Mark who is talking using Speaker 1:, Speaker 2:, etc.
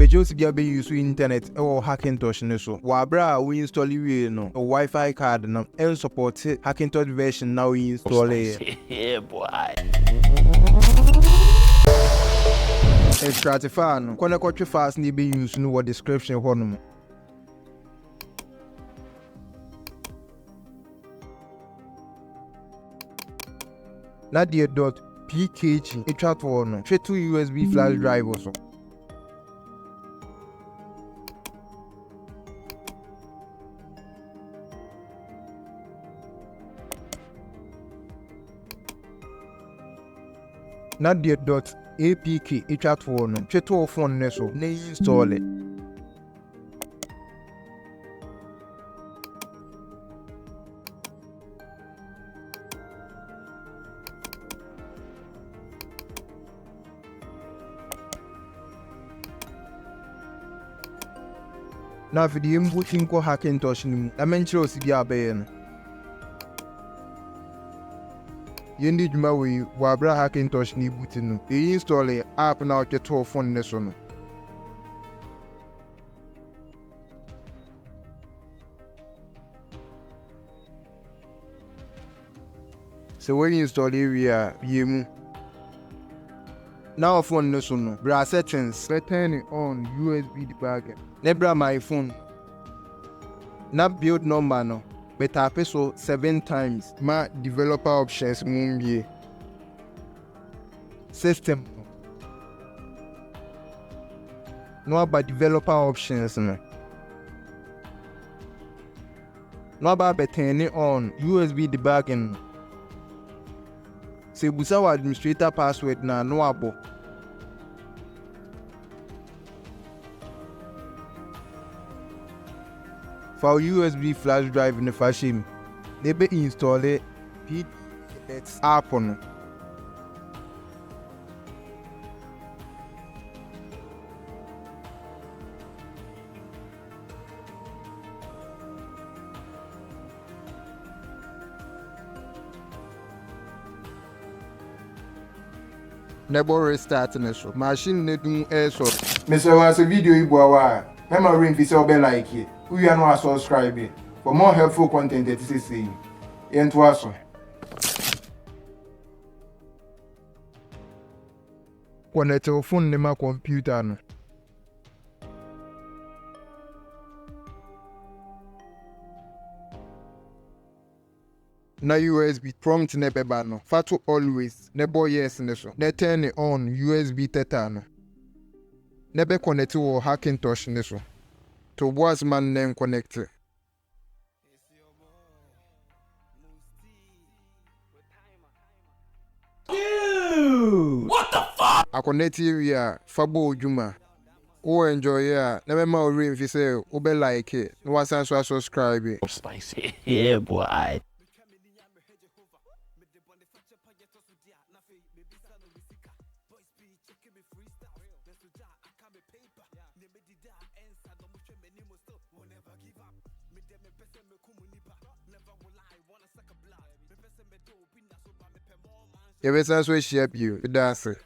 Speaker 1: Bejosi bia be use internet or Hackintosh ne so. Wabra we install we no a Wi-Fi card no and support Hackintosh version now we install it.
Speaker 2: Yeah, boy.
Speaker 1: Extratify no. Kone kotwe fast ni be use no what description hono. Na the .pkg etwa to no. Hwe 2 USB flash drive also. Na the .apk etwa to no. Hwe to phone ne so na install it. Na video mbuti nko Hackintosh ni na menchire osibia abaye no. Yendi djuma we wabra Hackintosh ni buti no. E install app na oketo phone ne so no. So when you install area yemu. Now phone ne so no. Bra settings turn it on USB debugger. Nebra my phone. Na build number no. But I pay so 7 times. Ma developer options mumbie. System. No about developer options no. No about turn it on USB debugging. Se busa wa administrator password na no abo. For USB flash drive in the fashion, they be install it PDX app on. Never restart in the show. Machine ne do air so. Mr. Was a video you boy. Remember ring fi say like it. We are not subscribe for more helpful content that is saying. Into us. Connect your phone to my computer no. Na USB prompt ne beba no. Fatu always nebo yes ne so. Ne turn it on USB theta no. Nebe connect to Hackintosh ne so. To was man name connected.
Speaker 2: Dude, what the fuck?
Speaker 1: I connect area Fabo Juma. Oh enjoy ya. Never ma ring fi say obe like it. No one subscribe it.
Speaker 2: Spicy. Yeah, boy.
Speaker 1: You better share you. That's it.